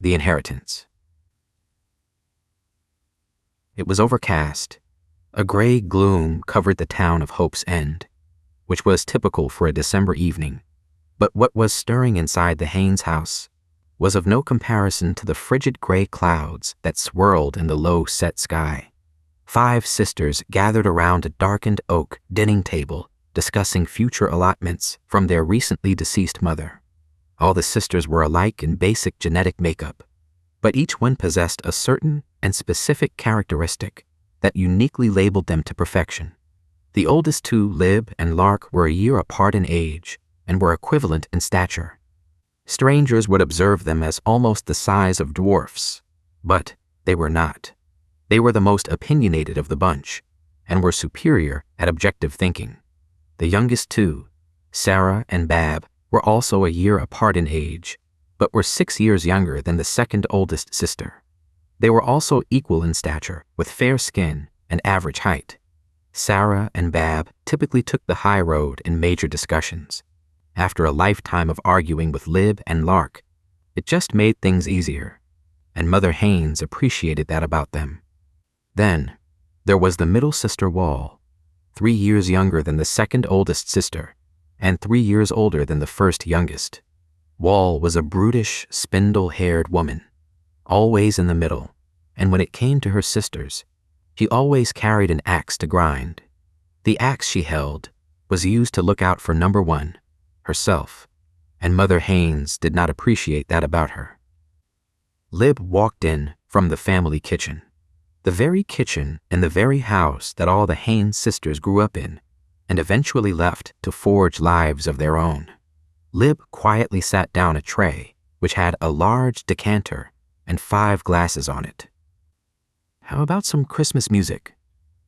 The Inheritance. It was overcast. A gray gloom covered the town of Hope's End, which was typical for a December evening. But what was stirring inside the Haynes house was of no comparison to the frigid gray clouds that swirled in the low-set sky. 5 sisters gathered around a darkened oak dining table, discussing future allotments from their recently deceased mother. All the sisters were alike in basic genetic makeup, but each one possessed a certain and specific characteristic that uniquely labeled them to perfection. The oldest 2, Lib and Lark, were a year apart in age and were equivalent in stature. Strangers would observe them as almost the size of dwarfs, but they were not. They were the most opinionated of the bunch and were superior at objective thinking. The youngest 2, Sarah and Bab, were also a year apart in age, but were 6 years younger than the second oldest sister. They were also equal in stature, with fair skin and average height. Sarah and Bab typically took the high road in major discussions. After a lifetime of arguing with Lib and Lark, it just made things easier, and Mother Haynes appreciated that about them. Then, there was the middle sister Wall, 3 years younger than the second oldest sister, and 3 years older than the first youngest. Wall was a brutish, spindle-haired woman, always in the middle, and when it came to her sisters, she always carried an axe to grind. The axe she held was used to look out for number 1, herself, and Mother Haynes did not appreciate that about her. Lib walked in from the family kitchen, the very kitchen in the very house that all the Haynes sisters grew up in and eventually left to forge lives of their own. Lib quietly sat down a tray which had a large decanter and 5 glasses on it. "How about some Christmas music?"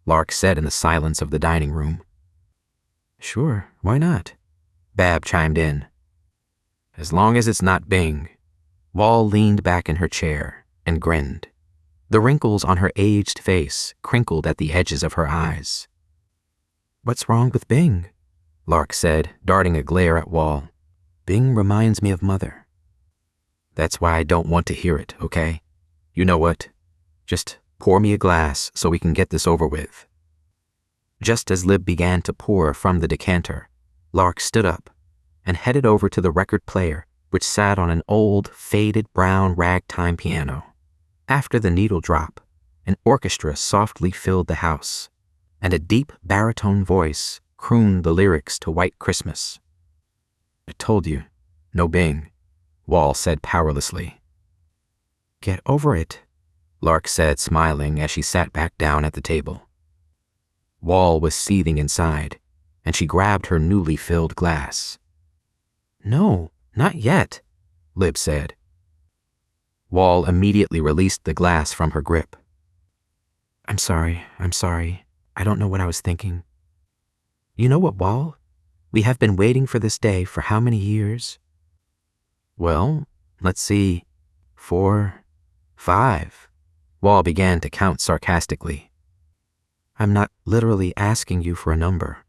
Lark said in the silence of the dining room. "Sure, why not?" Bab chimed in. "As long as it's not Bing." Wall leaned back in her chair and grinned. The wrinkles on her aged face crinkled at the edges of her eyes. "What's wrong with Bing?" Lark said, darting a glare at Wall. "Bing reminds me of Mother." "That's why I don't want to hear it, okay? You know what? Just pour me a glass so we can get this over with." Just as Lib began to pour from the decanter, Lark stood up and headed over to the record player, which sat on an old, faded brown ragtime piano. After the needle drop, an orchestra softly filled the house, and a deep baritone voice crooned the lyrics to White Christmas. "I told you, no Bing," Wall said powerlessly. "Get over it," Lark said, smiling as she sat back down at the table. Wall was seething inside, and she grabbed her newly filled glass. "No, not yet," Lib said. Wall immediately released the glass from her grip. I'm sorry. I don't know what I was thinking." "You know what, Wall? We have been waiting for this day for how many years?" "Well, let's see. 4, 5. Wall began to count sarcastically. "I'm not literally asking you for a number.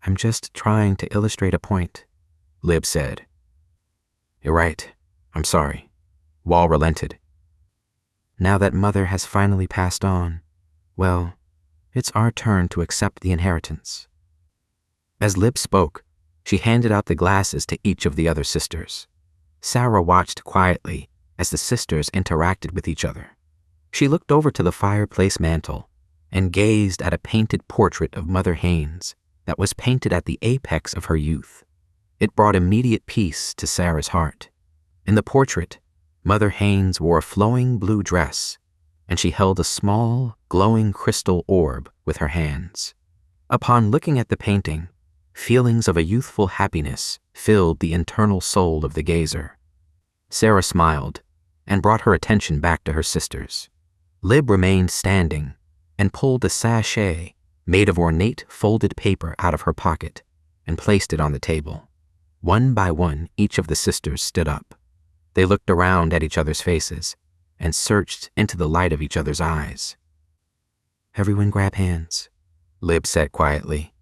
I'm just trying to illustrate a point," Lib said. "You're right. I'm sorry." Wall relented. "Now that Mother has finally passed on, well, it's our turn to accept the inheritance." As Lib spoke, she handed out the glasses to each of the other sisters. Sarah watched quietly as the sisters interacted with each other. She looked over to the fireplace mantel and gazed at a painted portrait of Mother Haynes that was painted at the apex of her youth. It brought immediate peace to Sarah's heart. In the portrait, Mother Haynes wore a flowing blue dress, and she held a small, glowing crystal orb with her hands. Upon looking at the painting, feelings of a youthful happiness filled the internal soul of the gazer. Sarah smiled and brought her attention back to her sisters. Lib remained standing and pulled a sachet made of ornate folded paper out of her pocket and placed it on the table. One by one, each of the sisters stood up. They looked around at each other's faces and searched into the light of each other's eyes. "Everyone grab hands," Lib said quietly.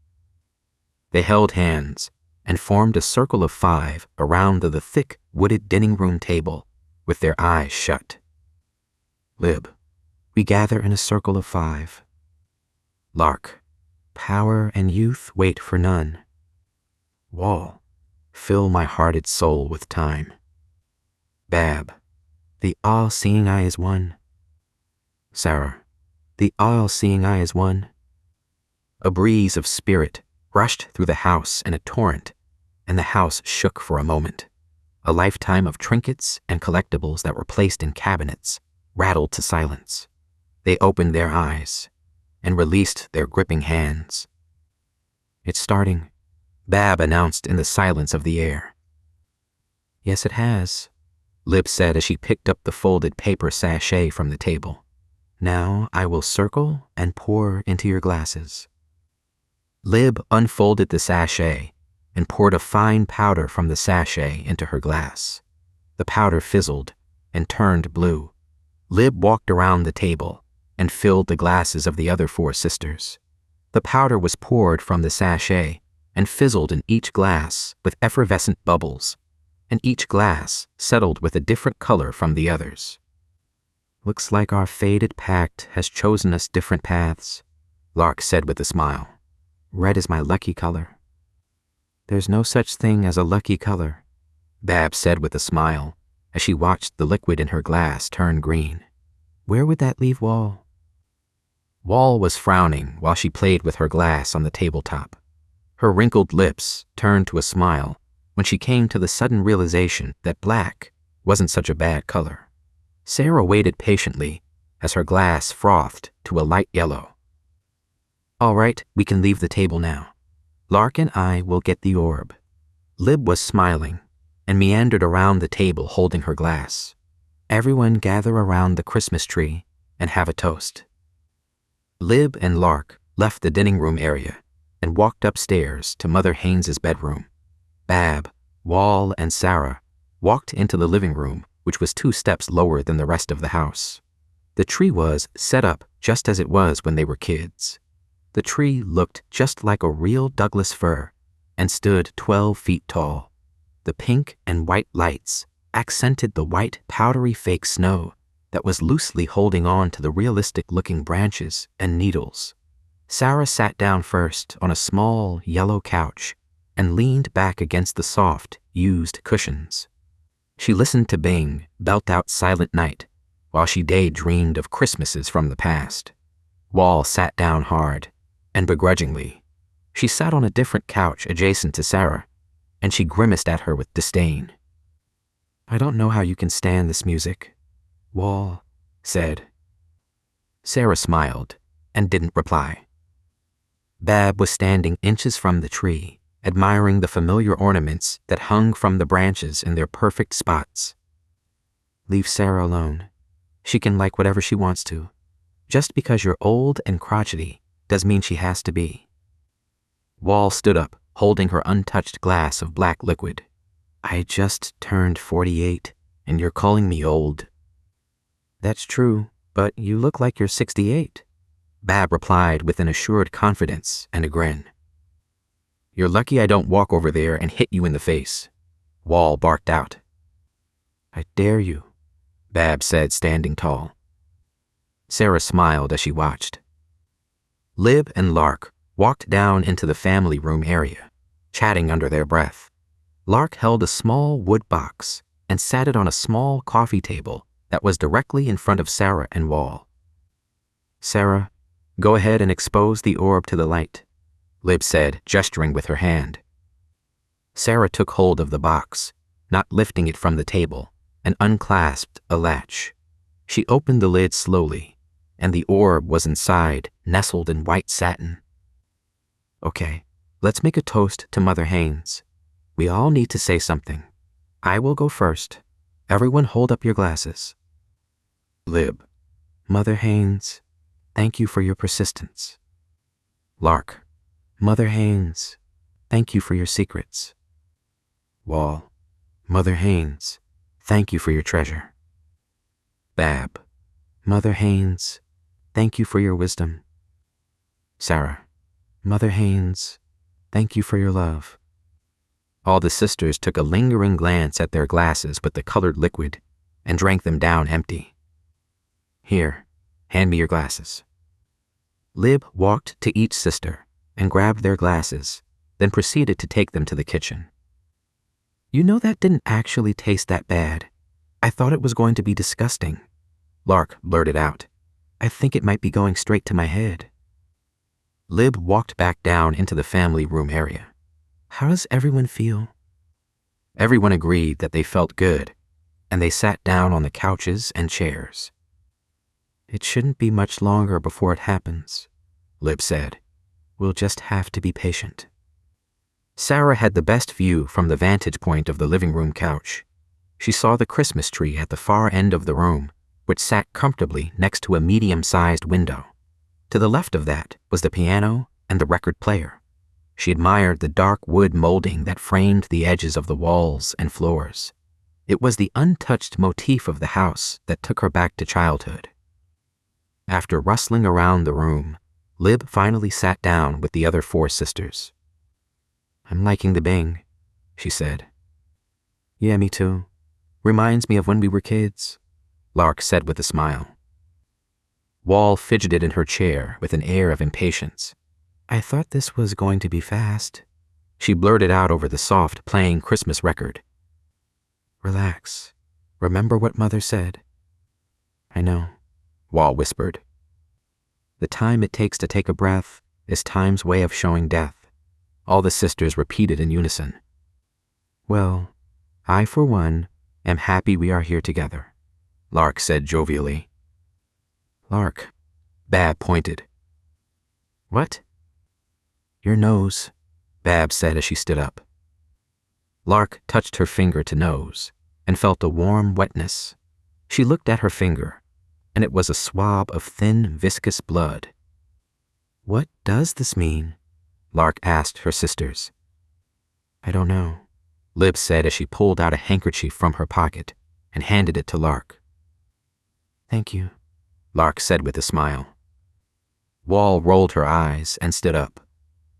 They held hands and formed a circle of 5 around the thick, wooded dining room table with their eyes shut. Lib, we gather in a circle of 5. Lark, power and youth wait for none. Wall, fill my hearted soul with time. Bab, the all-seeing eye is one. Sarah, the all-seeing eye is one. A breeze of spirit rushed through the house in a torrent, and the house shook for a moment. A lifetime of trinkets and collectibles that were placed in cabinets rattled to silence. They opened their eyes and released their gripping hands. It's starting, Bab announced in the silence of the air. Yes, it has, Lib said as she picked up the folded paper sachet from the table. Now I will circle and pour into your glasses. Lib unfolded the sachet and poured a fine powder from the sachet into her glass. The powder fizzled and turned blue. Lib walked around the table and filled the glasses of the other 4 sisters. The powder was poured from the sachet and fizzled in each glass with effervescent bubbles, and each glass settled with a different color from the others. Looks like our fated pact has chosen us different paths, Lark said with a smile. Red is my lucky color. There's no such thing as a lucky color, Bab said with a smile as she watched the liquid in her glass turn green. Where would that leave Wall? Wall was frowning while she played with her glass on the tabletop. Her wrinkled lips turned to a smile when she came to the sudden realization that black wasn't such a bad color. Sarah waited patiently as her glass frothed to a light yellow. All right, we can leave the table now. Lark and I will get the orb. Lib was smiling and meandered around the table holding her glass. Everyone gather around the Christmas tree and have a toast. Lib and Lark left the dining room area and walked upstairs to Mother Haynes's bedroom. Bab, Wall, and Sarah walked into the living room, which was 2 steps lower than the rest of the house. The tree was set up just as it was when they were kids. The tree looked just like a real Douglas fir and stood 12 feet tall. The pink and white lights accented the white, powdery fake snow that was loosely holding on to the realistic-looking branches and needles. Sarah sat down first on a small, yellow couch and leaned back against the soft, used cushions. She listened to Bing belt out Silent Night while she daydreamed of Christmases from the past. Wall sat down hard and begrudgingly. She sat on a different couch adjacent to Sarah, and she grimaced at her with disdain. I don't know how you can stand this music, Wall said. Sarah smiled and didn't reply. Bab was standing inches from the tree, admiring the familiar ornaments that hung from the branches in their perfect spots. Leave Sarah alone. She can like whatever she wants to. Just because you're old and crotchety does mean she has to be. Wall stood up, holding her untouched glass of black liquid. I just turned 48, and you're calling me old. That's true, but you look like you're 68, Bab replied with an assured confidence and a grin. You're lucky I don't walk over there and hit you in the face, Wall barked out. I dare you, Bab said, standing tall. Sarah smiled as she watched. Lib and Lark walked down into the family room area, chatting under their breath. Lark held a small wood box and sat it on a small coffee table that was directly in front of Sarah and Wall. Sarah, go ahead and expose the orb to the light, Lib said, gesturing with her hand. Sarah took hold of the box, not lifting it from the table, and unclasped a latch. She opened the lid slowly, and the orb was inside, nestled in white satin. Okay, let's make a toast to Mother Haynes. We all need to say something. I will go first. Everyone hold up your glasses. Lib. Mother Haynes, thank you for your persistence. Lark. Mother Haynes, thank you for your secrets. Wall. Mother Haynes, thank you for your treasure. Bab. Mother Haynes, thank you for your wisdom. Sarah. Mother Haynes, thank you for your love. All the sisters took a lingering glance at their glasses with the colored liquid and drank them down empty. Here, hand me your glasses. Lib walked to each sister and grabbed their glasses, then proceeded to take them to the kitchen. You know that didn't actually taste that bad. I thought it was going to be disgusting. Lark blurted out. I think it might be going straight to my head. Lib walked back down into the family room area. How does everyone feel? Everyone agreed that they felt good, and they sat down on the couches and chairs. It shouldn't be much longer before it happens, Lib said. We'll just have to be patient. Sarah had the best view from the vantage point of the living room couch. She saw the Christmas tree at the far end of the room, which sat comfortably next to a medium-sized window. To the left of that was the piano and the record player. She admired the dark wood molding that framed the edges of the walls and floors. It was the untouched motif of the house that took her back to childhood. After rustling around the room, Lib finally sat down with the other 4 sisters. I'm liking the bing, she said. Yeah, me too. Reminds me of when we were kids, Lark said with a smile. Wall fidgeted in her chair with an air of impatience. I thought this was going to be fast, she blurted out over the soft playing Christmas record. Relax. Remember what Mother said. I know, Wall whispered. The time it takes to take a breath is time's way of showing death, all the sisters repeated in unison. Well, I, for one, am happy we are here together, Lark said jovially. Lark, Bab pointed. What? Your nose, Bab said as she stood up. Lark touched her finger to nose and felt a warm wetness. She looked at her finger, and it was a swab of thin, viscous blood. What does this mean? Lark asked her sisters. I don't know, Lib said as she pulled out a handkerchief from her pocket and handed it to Lark. Thank you, Lark said with a smile. Wall rolled her eyes and stood up.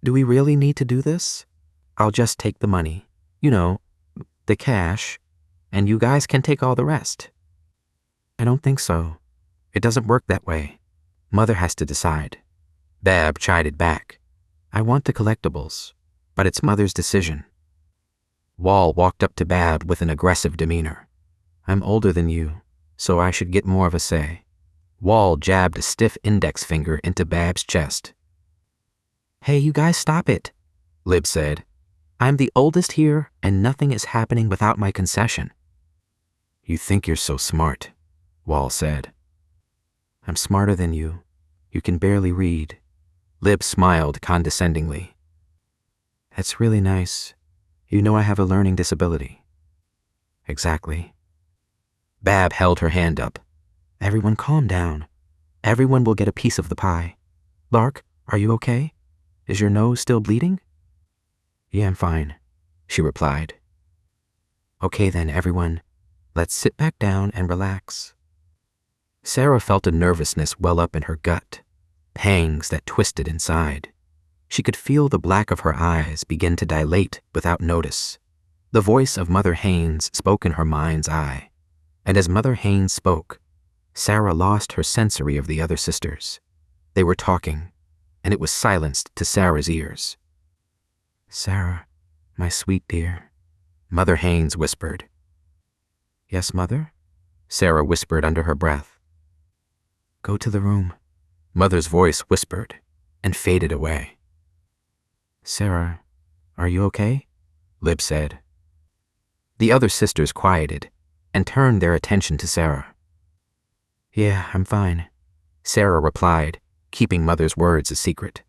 Do we really need to do this? I'll just take the money, you know, the cash, and you guys can take all the rest. I don't think so. It doesn't work that way. Mother has to decide. Bab chided back. I want the collectibles, but it's Mother's decision. Wall walked up to Bab with an aggressive demeanor. I'm older than you, so I should get more of a say. Wall jabbed a stiff index finger into Bab's chest. Hey, you guys stop it, Lib said. I'm the oldest here, and nothing is happening without my concession. You think you're so smart, Wall said. I'm smarter than you. You can barely read. Lib smiled condescendingly. That's really nice. You know I have a learning disability. Exactly. Bab held her hand up. Everyone calm down. Everyone will get a piece of the pie. Lark, are you okay? Is your nose still bleeding? Yeah, I'm fine, she replied. Okay then, everyone. Let's sit back down and relax. Sarah felt a nervousness well up in her gut, pangs that twisted inside. She could feel the black of her eyes begin to dilate without notice. The voice of Mother Haynes spoke in her mind's eye, and as Mother Haynes spoke, Sarah lost her sensory of the other sisters. They were talking, and it was silenced to Sarah's ears. Sarah, my sweet dear, Mother Haynes whispered. Yes, Mother? Sarah whispered under her breath. Go to the room, Mother's voice whispered, and faded away. Sarah, are you okay? Lib said. The other sisters quieted and turned their attention to Sarah. Yeah, I'm fine, Sarah replied, keeping Mother's words a secret.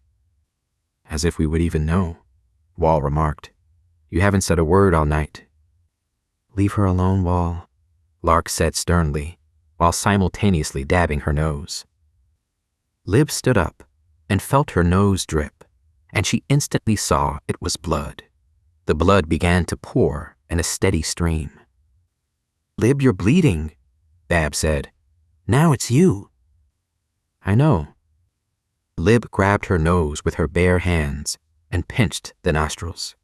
As if we would even know, Wall remarked. You haven't said a word all night. Leave her alone, Wall, Lark said sternly, while simultaneously dabbing her nose. Lib stood up and felt her nose drip, and she instantly saw it was blood. The blood began to pour in a steady stream. Lib, you're bleeding, Bab said. Now it's you. I know. Lib grabbed her nose with her bare hands and pinched the nostrils.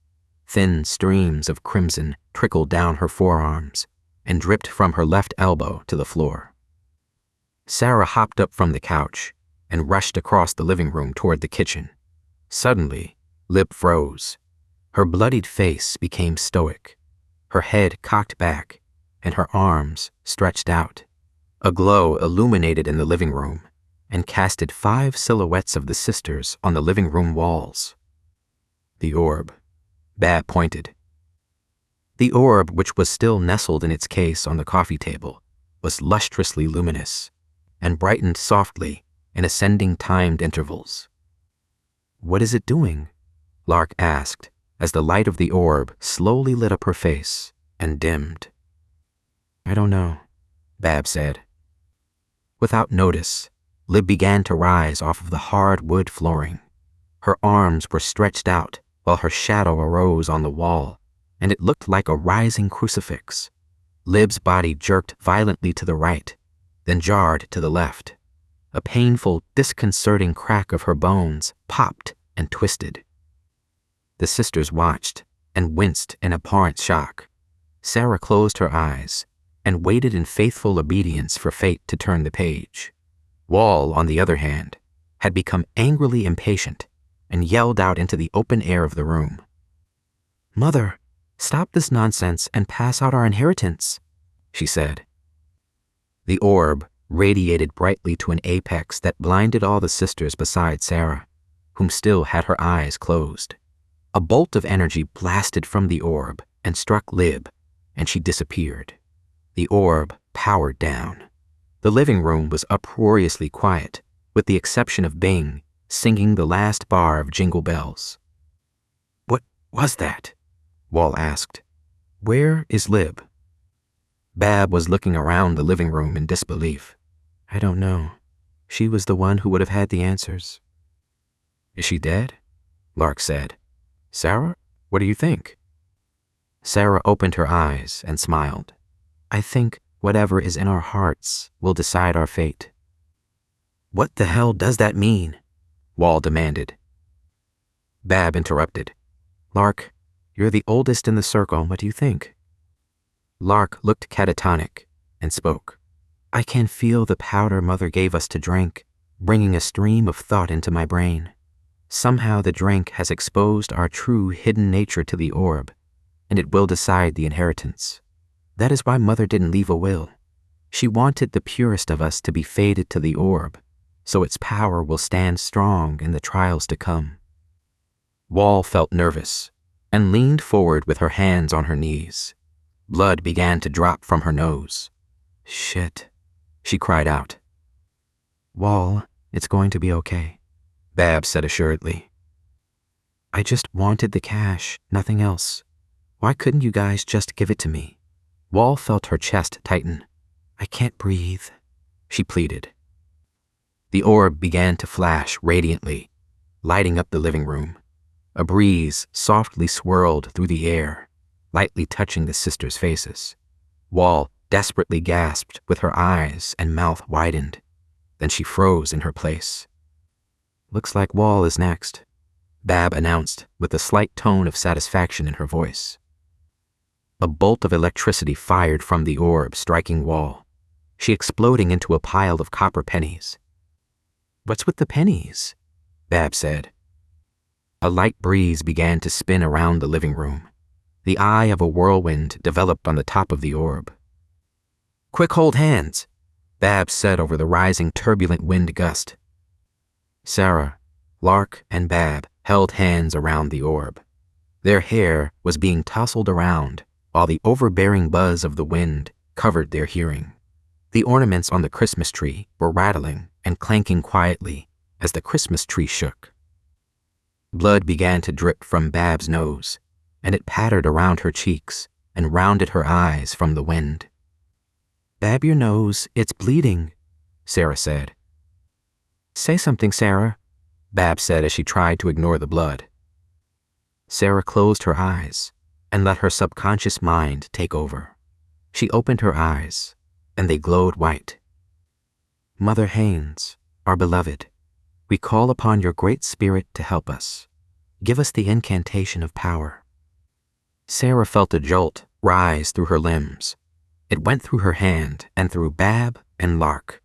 Thin streams of crimson trickled down her forearms, and dripped from her left elbow to the floor. Sarah hopped up from the couch and rushed across the living room toward the kitchen. Suddenly, Lib froze. Her bloodied face became stoic, her head cocked back, and her arms stretched out. A glow illuminated in the living room and casted 5 silhouettes of the sisters on the living room walls. The orb. Bab pointed. The orb, which was still nestled in its case on the coffee table, was lustrously luminous and brightened softly in ascending timed intervals. "What is it doing?" Lark asked as the light of the orb slowly lit up her face and dimmed. "I don't know," Bab said. Without notice, Lib began to rise off of the hard wood flooring. Her arms were stretched out while her shadow arose on the wall, and it looked like a rising crucifix. Lib's body jerked violently to the right, then jarred to the left. A painful, disconcerting crack of her bones popped and twisted. The sisters watched and winced in abhorrent shock. Sarah closed her eyes and waited in faithful obedience for fate to turn the page. Wall, on the other hand, had become angrily impatient and yelled out into the open air of the room. "Mother, stop this nonsense and pass out our inheritance," she said. The orb radiated brightly to an apex that blinded all the sisters beside Sarah, whom still had her eyes closed. A bolt of energy blasted from the orb and struck Lib, and she disappeared. The orb powered down. The living room was uproariously quiet, with the exception of Bing singing the last bar of Jingle Bells. "What was that?" Wall asked. "Where is Lib?" Bab was looking around the living room in disbelief. "I don't know. She was the one who would have had the answers." "Is she dead?" Lark said. "Sarah, what do you think?" Sarah opened her eyes and smiled. "I think whatever is in our hearts will decide our fate." "What the hell does that mean?" Wall demanded. Bab interrupted. "Lark, you're the oldest in the circle. What do you think?" Lark looked catatonic and spoke. "I can feel the powder Mother gave us to drink, bringing a stream of thought into my brain. Somehow the drink has exposed our true hidden nature to the orb, and it will decide the inheritance. That is why Mother didn't leave a will. She wanted the purest of us to be fated to the orb, so its power will stand strong in the trials to come." Wall felt nervous and leaned forward with her hands on her knees. Blood began to drop from her nose. "Shit," she cried out. "Wall, it's going to be okay," Bab said assuredly. "I just wanted the cash, nothing else. Why couldn't you guys just give it to me?" Wall felt her chest tighten. "I can't breathe," she pleaded. The orb began to flash radiantly, lighting up the living room. A breeze softly swirled through the air, lightly touching the sisters' faces. Wall desperately gasped with her eyes and mouth widened. Then she froze in her place. "Looks like Wall is next," Bab announced with a slight tone of satisfaction in her voice. A bolt of electricity fired from the orb, striking Wall, she exploding into a pile of copper pennies. "What's with the pennies?" Bab said. A light breeze began to spin around the living room. The eye of a whirlwind developed on the top of the orb. "Quick, hold hands," Bab said over the rising turbulent wind gust. Sarah, Lark, and Bab held hands around the orb. Their hair was being tousled around while the overbearing buzz of the wind covered their hearing. The ornaments on the Christmas tree were rattling and clanking quietly as the Christmas tree shook. Blood began to drip from Bab's nose, and it pattered around her cheeks and rounded her eyes from the wind. "Bab your nose, it's bleeding," Sarah said. "Say something, Sarah," Bab said as she tried to ignore the blood. Sarah closed her eyes and let her subconscious mind take over. She opened her eyes, and they glowed white. "Mother Haynes, our beloved, we call upon your great spirit to help us. Give us the incantation of power." Sarah felt a jolt rise through her limbs. It went through her hand and through Bab and Lark.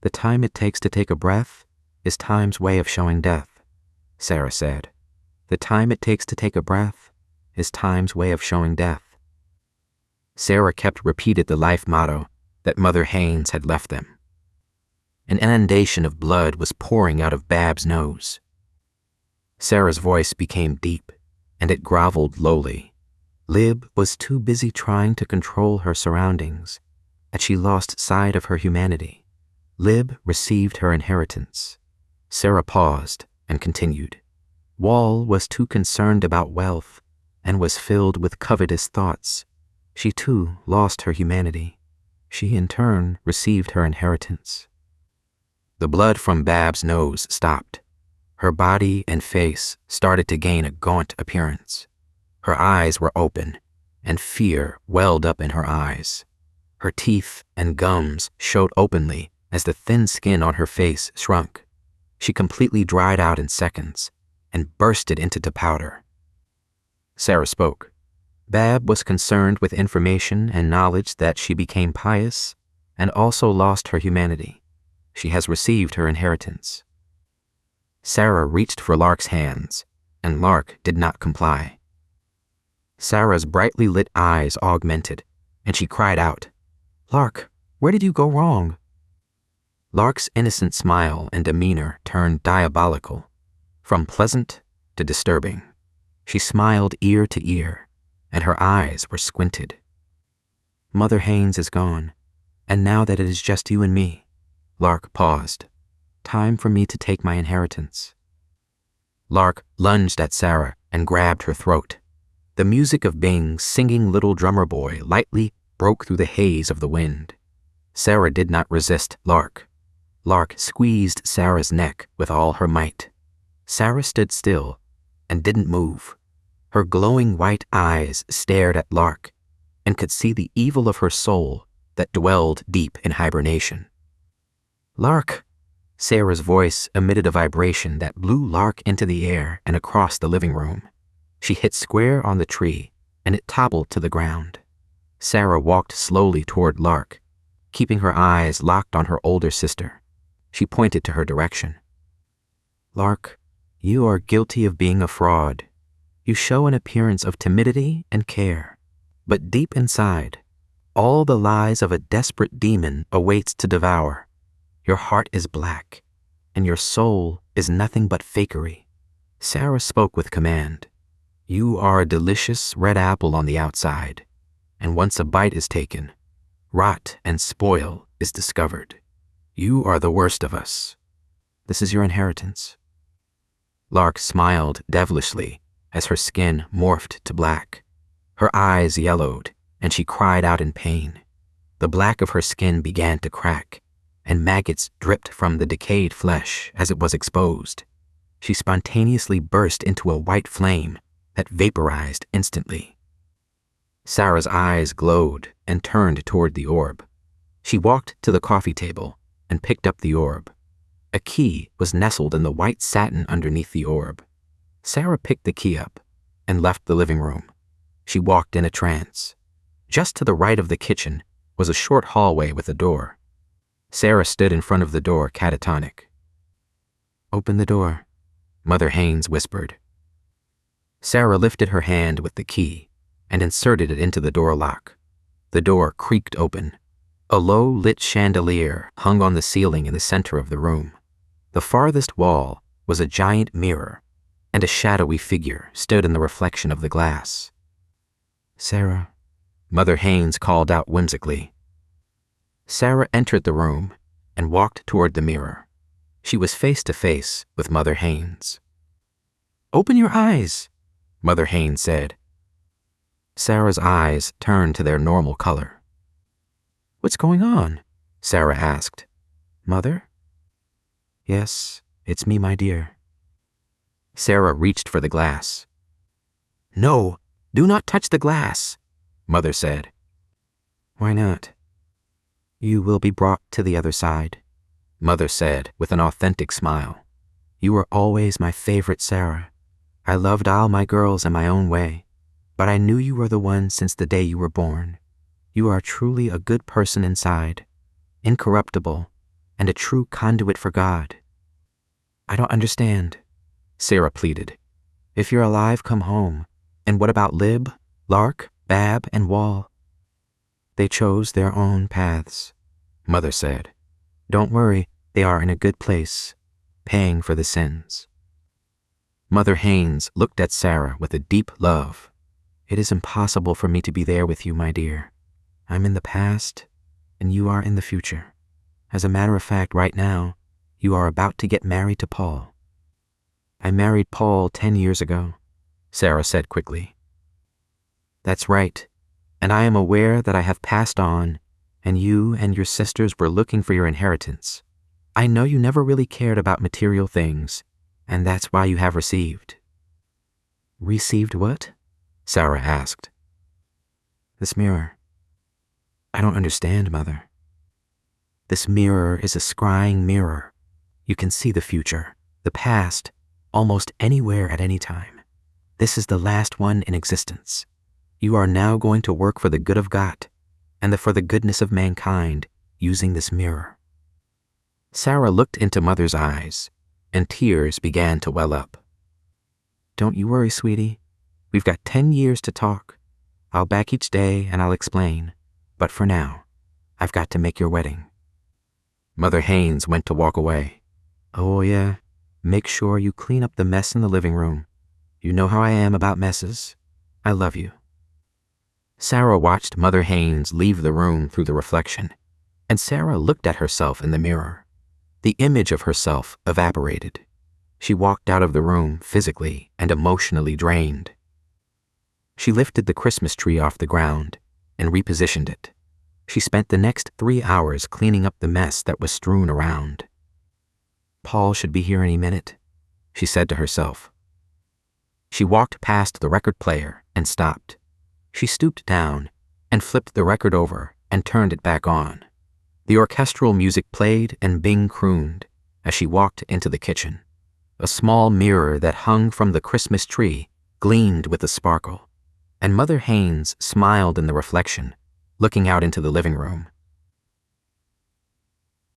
"The time it takes to take a breath is time's way of showing death," Sarah said. "The time it takes to take a breath is time's way of showing death." Sarah kept repeating the life motto that Mother Haynes had left them. An inundation of blood was pouring out of Bab's nose. Sarah's voice became deep, and it groveled lowly. Lib was too busy trying to control her surroundings that she lost sight of her humanity. Lib received her inheritance. Sarah paused and continued. Wall was too concerned about wealth and was filled with covetous thoughts. She too lost her humanity. She in turn received her inheritance. The blood from Bab's nose stopped. Her body and face started to gain a gaunt appearance. Her eyes were open, and fear welled up in her eyes. Her teeth and gums showed openly as the thin skin on her face shrunk. She completely dried out in seconds and bursted into powder. Sarah spoke. Bab was concerned with information and knowledge that she became pious and also lost her humanity. She has received her inheritance. Sarah reached for Lark's hands, and Lark did not comply. Sarah's brightly lit eyes augmented, and she cried out, "Lark, where did you go wrong?" Lark's innocent smile and demeanor turned diabolical, from pleasant to disturbing. She smiled ear to ear, and her eyes were squinted. "Mother Haynes is gone, and now that it is just you and me," Lark paused. "Time for me to take my inheritance." Lark lunged at Sarah and grabbed her throat. The music of Bing's singing Little Drummer Boy lightly broke through the haze of the wind. Sarah did not resist Lark. Lark squeezed Sarah's neck with all her might. Sarah stood still and didn't move. Her glowing white eyes stared at Lark and could see the evil of her soul that dwelled deep in hibernation. "Lark!" Sarah's voice emitted a vibration that blew Lark into the air and across the living room. She hit square on the tree, and it toppled to the ground. Sarah walked slowly toward Lark, keeping her eyes locked on her older sister. She pointed to her direction. "Lark, you are guilty of being a fraud. You show an appearance of timidity and care, but deep inside, all the lies of a desperate demon awaits to devour. Your heart is black, and your soul is nothing but fakery." Sarah spoke with command. "You are a delicious red apple on the outside, and once a bite is taken, rot and spoil is discovered. You are the worst of us. This is your inheritance." Lark smiled devilishly as her skin morphed to black. Her eyes yellowed, and she cried out in pain. The black of her skin began to crack, and maggots dripped from the decayed flesh as it was exposed. She spontaneously burst into a white flame that vaporized instantly. Sarah's eyes glowed and turned toward the orb. She walked to the coffee table and picked up the orb. A key was nestled in the white satin underneath the orb. Sarah picked the key up and left the living room. She walked in a trance. Just to the right of the kitchen was a short hallway with a door. Sarah stood in front of the door catatonic. "Open the door," Mother Haynes whispered. Sarah lifted her hand with the key and inserted it into the door lock. The door creaked open. A low-lit chandelier hung on the ceiling in the center of the room. The farthest wall was a giant mirror, and a shadowy figure stood in the reflection of the glass. "Sarah," Mother Haynes called out whimsically. Sarah entered the room and walked toward the mirror. She was face to face with Mother Haynes. "Open your eyes," Mother Haynes said. Sarah's eyes turned to their normal color. "What's going on?" Sarah asked. "Mother?" "Yes, it's me, my dear." Sarah reached for the glass. "No, do not touch the glass," Mother said. "Why not?" "You will be brought to the other side," Mother said with an authentic smile. "You were always my favorite, Sarah. I loved all my girls in my own way, but I knew you were the one since the day you were born. You are truly a good person inside, incorruptible, and a true conduit for God. I don't understand, Sarah pleaded. If you're alive, come home. And what about Lib, Lark, Bab, and Wall? They chose their own paths, Mother said. Don't worry, they are in a good place, paying for the sins. Mother Haynes looked at Sarah with a deep love. It is impossible for me to be there with you, my dear. I'm in the past, and you are in the future. As a matter of fact, right now, you are about to get married to Paul. I married Paul 10 years ago, Sarah said quickly. That's right, and I am aware that I have passed on, and you and your sisters were looking for your inheritance. I know you never really cared about material things, and that's why you have received. Received what? Sarah asked. This mirror. I don't understand, Mother. This mirror is a scrying mirror. You can see the future, the past, almost anywhere at any time. This is the last one in existence. You are now going to work for the good of God and for the goodness of mankind using this mirror. Sarah looked into Mother's eyes, and tears began to well up. Don't you worry, sweetie. We've got 10 years to talk. I'll back each day and I'll explain. But for now, I've got to make your wedding. Mother Haynes went to walk away. Oh yeah, make sure you clean up the mess in the living room. You know how I am about messes. I love you. Sarah watched Mother Haynes leave the room through the reflection, and Sarah looked at herself in the mirror. The image of herself evaporated. She walked out of the room physically and emotionally drained. She lifted the Christmas tree off the ground and repositioned it. She spent the next 3 hours cleaning up the mess that was strewn around. Paul should be here any minute, she said to herself. She walked past the record player and stopped. She stooped down and flipped the record over and turned it back on. The orchestral music played and Bing crooned as she walked into the kitchen. A small mirror that hung from the Christmas tree gleamed with a sparkle, and Mother Haynes smiled in the reflection, looking out into the living room.